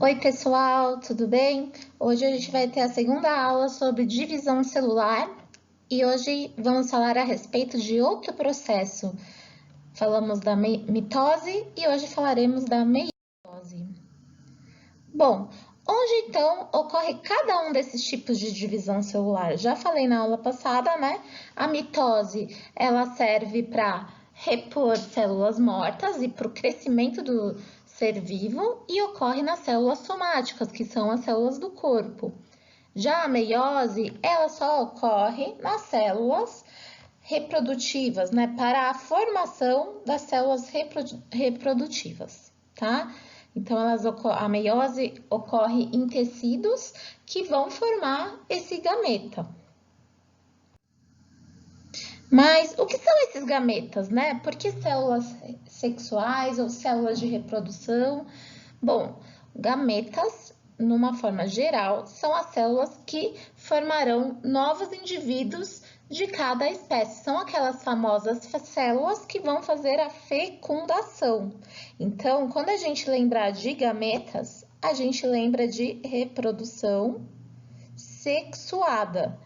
Oi, pessoal, tudo bem? Hoje a gente vai ter a segunda aula sobre divisão celular e hoje vamos falar a respeito de outro processo. Falamos da mitose e hoje falaremos da meiose. Bom, onde então ocorre cada um desses tipos de divisão celular? Já falei na aula passada, né? A mitose, ela serve para repor células mortas e para o crescimento do ser vivo e ocorre nas células somáticas, que são as células do corpo. Já a meiose, ela só ocorre nas células reprodutivas, né? Para a formação das células reprodutivas, tá? Então, a meiose ocorre em tecidos que vão formar esse gameta. Mas o que são esses gametas, né? Por que células sexuais ou células de reprodução? Bom, gametas, numa forma geral, são as células que formarão novos indivíduos de cada espécie. São aquelas famosas células que vão fazer a fecundação. Então, quando a gente lembrar de gametas, a gente lembra de reprodução sexuada.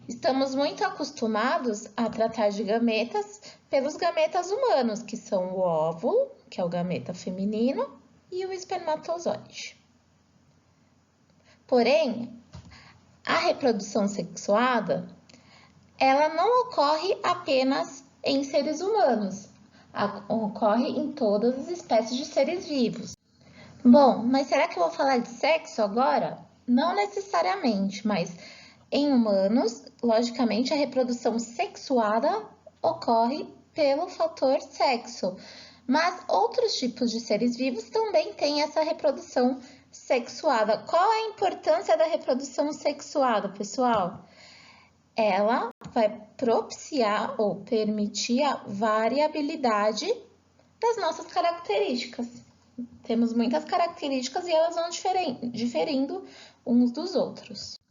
Estamos muito acostumados a tratar de gametas pelos gametas humanos, que são o óvulo, que é o gameta feminino, e o espermatozoide. Porém, a reprodução sexuada, ela não ocorre apenas em seres humanos, ocorre em todas as espécies de seres vivos. Bom, mas será que eu vou falar de sexo agora? Não necessariamente, mas em humanos, logicamente, a reprodução sexuada ocorre pelo fator sexo, mas outros tipos de seres vivos também têm essa reprodução sexuada. Qual é a importância da reprodução sexuada, pessoal? Ela vai propiciar ou permitir a variabilidade das nossas características. Temos muitas características e elas vão diferindo uns dos outros.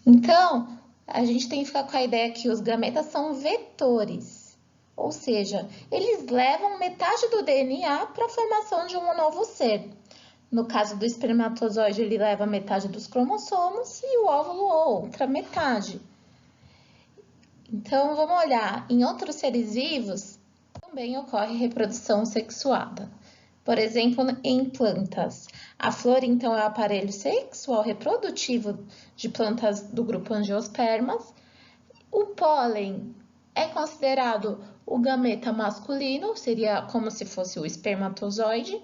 Então, a gente tem que ficar com a ideia que os gametas são vetores, ou seja, eles levam metade do DNA para a formação de um novo ser. No caso do espermatozoide, ele leva metade dos cromossomos e o óvulo outra metade. Então, vamos olhar, em outros seres vivos também ocorre reprodução sexuada. Por exemplo, em plantas. A flor, então, é o aparelho sexual reprodutivo de plantas do grupo Angiospermas. O pólen é considerado o gameta masculino, seria como se fosse o espermatozoide.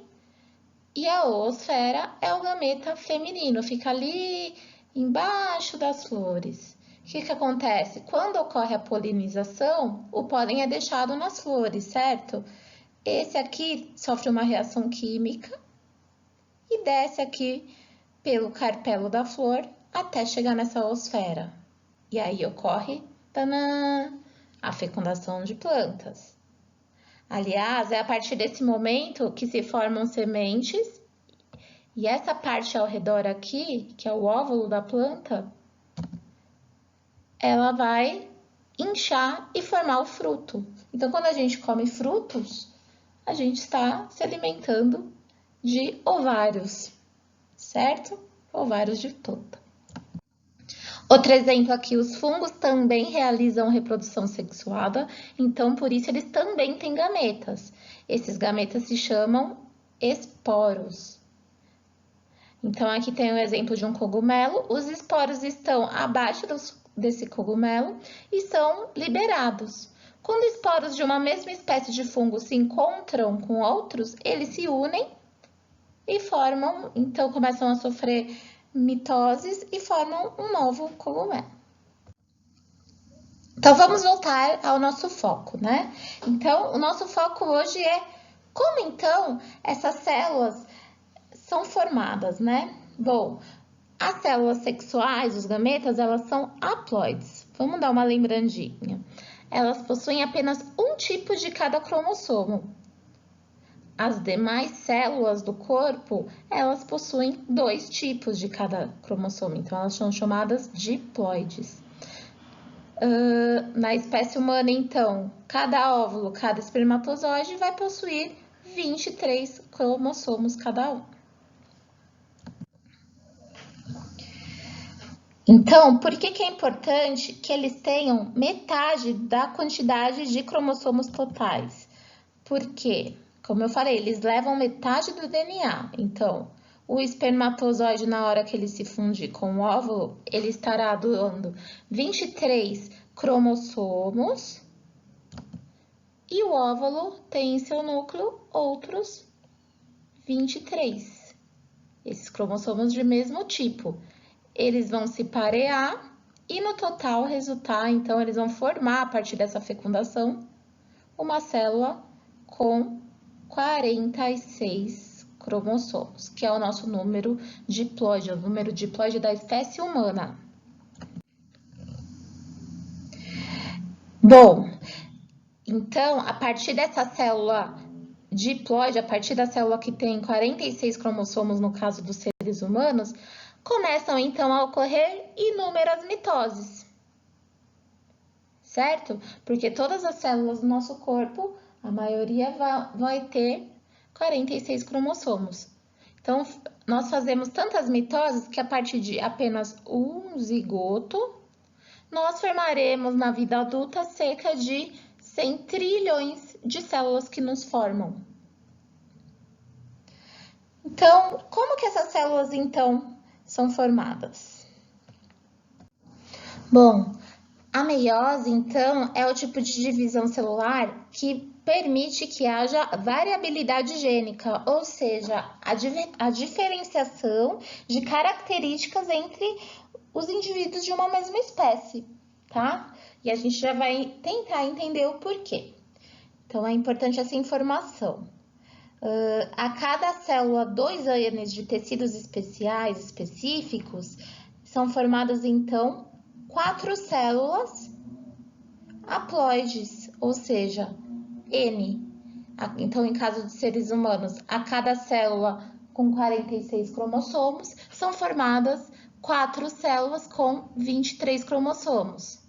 E a oosfera é o gameta feminino, fica ali embaixo das flores. O que acontece? Quando ocorre a polinização, o pólen é deixado nas flores, certo? Esse aqui sofre uma reação química e desce aqui pelo carpelo da flor até chegar nessa oosfera. E aí ocorre, tanã, a fecundação de plantas. Aliás, é a partir desse momento que se formam sementes e essa parte ao redor aqui, que é o óvulo da planta, ela vai inchar e formar o fruto. Então, quando a gente come frutos, a gente está se alimentando de ovários, certo? Ovários de planta. Outro exemplo aqui, os fungos também realizam reprodução sexuada, então por isso eles também têm gametas. Esses gametas se chamam esporos. Então aqui tem um exemplo de um cogumelo, os esporos estão abaixo desse cogumelo e são liberados. Quando esporos de uma mesma espécie de fungo se encontram com outros, eles se unem e formam, então começam a sofrer mitoses e formam um novo cogumelo. Então vamos voltar ao nosso foco, né? Então o nosso foco hoje é como então essas células são formadas, né? Bom, as células sexuais, os gametas, elas são haploides. Vamos dar uma lembrancinha. Elas possuem apenas um tipo de cada cromossomo. As demais células do corpo, elas possuem 2 tipos de cada cromossomo, então elas são chamadas diploides. Na espécie humana, então, cada óvulo, cada espermatozoide vai possuir 23 cromossomos cada um. Então, por que é importante que eles tenham metade da quantidade de cromossomos totais? Porque, como eu falei, eles levam metade do DNA. Então, o espermatozoide, na hora que ele se fundir com o óvulo, ele estará doando 23 cromossomos e o óvulo tem em seu núcleo outros 23. Esses cromossomos de mesmo tipo. Eles vão se parear e no total resultar, então eles vão formar a partir dessa fecundação uma célula com 46 cromossomos, que é o nosso número diploide, o número diploide da espécie humana. Bom, então, a partir dessa célula diploide, a partir da célula que tem 46 cromossomos no caso dos seres humanos, começam então a ocorrer inúmeras mitoses, certo? Porque todas as células do nosso corpo, a maioria vai ter 46 cromossomos. Então, nós fazemos tantas mitoses que a partir de apenas um zigoto, nós formaremos na vida adulta cerca de 100 trilhões de células que nos formam. Então, como que essas células, então, são formadas? Bom, a meiose, então, é o tipo de divisão celular que permite que haja variabilidade gênica, ou seja, a diferenciação de características entre os indivíduos de uma mesma espécie, tá? E a gente já vai tentar entender o porquê. Então, é importante essa informação. A cada célula, 2 ANs de tecidos especiais específicos são formadas, então, 4 células haploides, ou seja, N. Então, em caso de seres humanos, a cada célula com 46 cromossomos, são formadas 4 células com 23 cromossomos,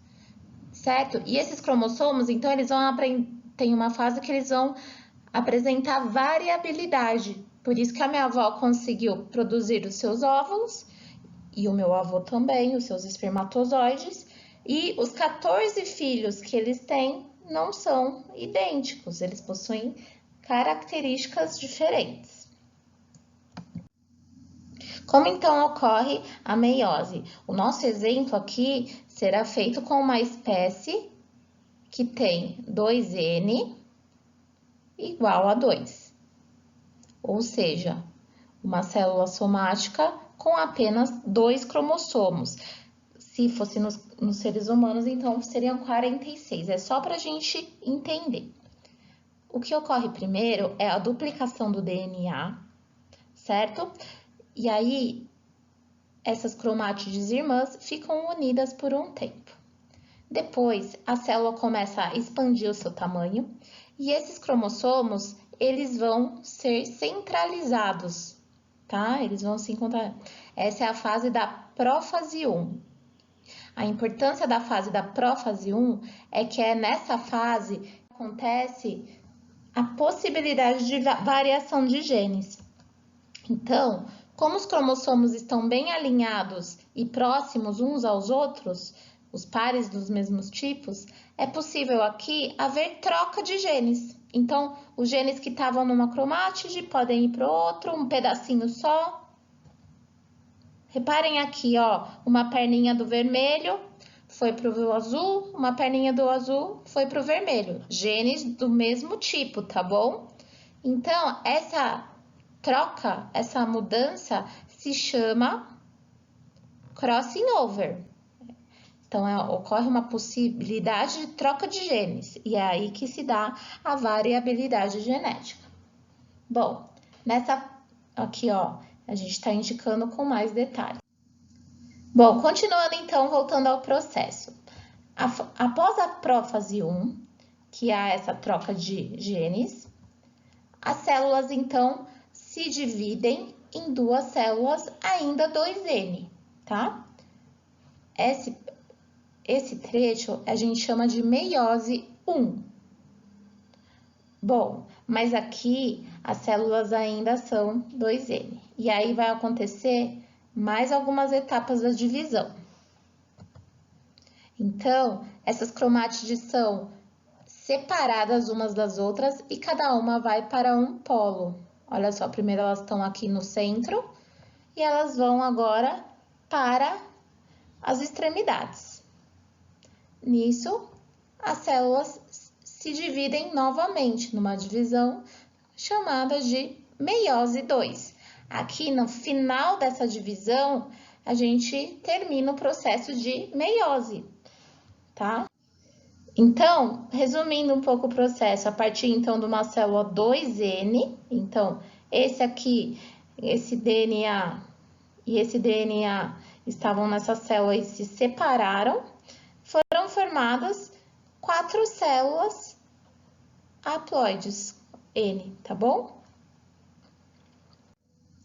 certo? E esses cromossomos, então, eles vão tem uma fase que eles vão apresentar variabilidade. Por isso que a minha avó conseguiu produzir os seus óvulos, e o meu avô também, os seus espermatozoides, e os 14 filhos que eles têm não são idênticos, eles possuem características diferentes. Como então ocorre a meiose? O nosso exemplo aqui será feito com uma espécie que tem 2N igual a 2, ou seja, uma célula somática com apenas 2 cromossomos. Se fosse nos seres humanos, então seriam 46. É só para a gente entender. O que ocorre primeiro é a duplicação do DNA, certo? E aí, essas cromátides irmãs ficam unidas por um tempo. Depois, a célula começa a expandir o seu tamanho e esses cromossomos, eles vão ser centralizados, tá? Eles vão se encontrar. Essa é a fase da prófase 1. A importância da fase da prófase 1 é que é nessa fase que acontece a possibilidade de variação de genes. Então, como os cromossomos estão bem alinhados e próximos uns aos outros, os pares dos mesmos tipos, é possível aqui haver troca de genes. Então, os genes que estavam numa cromátide podem ir para outro, um pedacinho só. Reparem aqui, ó, uma perninha do vermelho foi para o azul, uma perninha do azul foi para o vermelho. Genes do mesmo tipo, tá bom? Então, essa troca, essa mudança se chama crossing over. Então, ocorre uma possibilidade de troca de genes e é aí que se dá a variabilidade genética. Bom, nessa aqui, ó, a gente está indicando com mais detalhes. Bom, continuando então, voltando ao processo. Após a prófase 1, que há essa troca de genes, as células então se dividem em 2 células ainda 2N, tá? Esse trecho a gente chama de meiose 1. Bom, mas aqui as células ainda são 2N. E aí vai acontecer mais algumas etapas da divisão. Então, essas cromátides são separadas umas das outras e cada uma vai para um polo. Olha só, primeiro elas estão aqui no centro e elas vão agora para as extremidades. Nisso, as células se dividem novamente numa divisão chamada de meiose 2. Aqui no final dessa divisão, a gente termina o processo de meiose, tá? Então, resumindo um pouco o processo, a partir então de uma célula 2N, então esse aqui, esse DNA e esse DNA estavam nessa célula e se separaram, foram formadas 4 células haploides N, tá bom?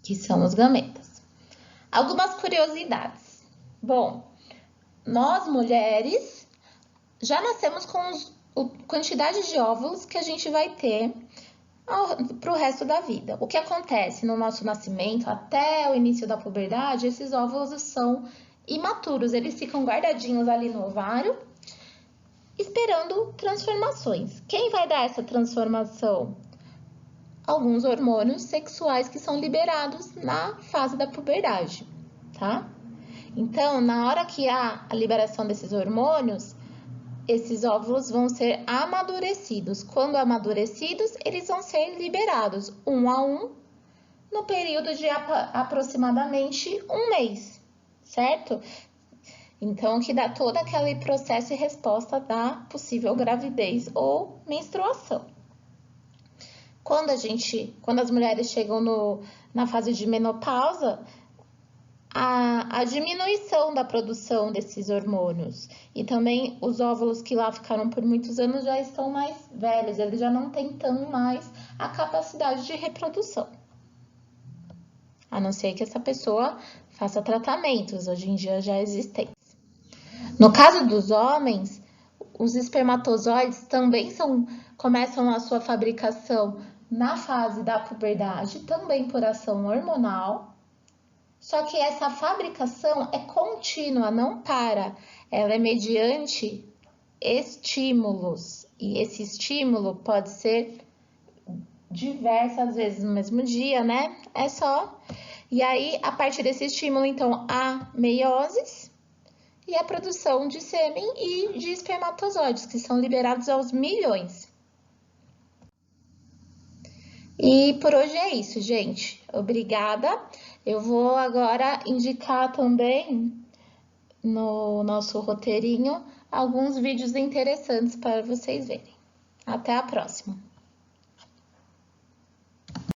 Que são os gametas. Algumas curiosidades. Bom, nós mulheres já nascemos com a quantidade de óvulos que a gente vai ter para o resto da vida. O que acontece no nosso nascimento até o início da puberdade, esses óvulos são imaturos, eles ficam guardadinhos ali no ovário, esperando transformações. Quem vai dar essa transformação? Alguns hormônios sexuais que são liberados na fase da puberdade, tá? Então, na hora que há a liberação desses hormônios, esses óvulos vão ser amadurecidos. Quando amadurecidos, eles vão ser liberados um a um no período de aproximadamente um mês, certo? Então, que dá todo aquele processo e resposta da possível gravidez ou menstruação. Quando as mulheres chegam na fase de menopausa, a diminuição da produção desses hormônios e também os óvulos que lá ficaram por muitos anos já estão mais velhos, eles já não têm tão mais a capacidade de reprodução. A não ser que essa pessoa faça tratamentos, hoje em dia já existem. No caso dos homens, os espermatozoides também começam a sua fabricação na fase da puberdade, também por ação hormonal. Só que essa fabricação é contínua, não para. Ela é mediante estímulos. E esse estímulo pode ser diversas vezes no mesmo dia, né? É só. E aí, a partir desse estímulo, então, há meioses e a produção de sêmen e de espermatozoides, que são liberados aos milhões. E por hoje é isso, gente. Obrigada. Eu vou agora indicar também no nosso roteirinho alguns vídeos interessantes para vocês verem. Até a próxima!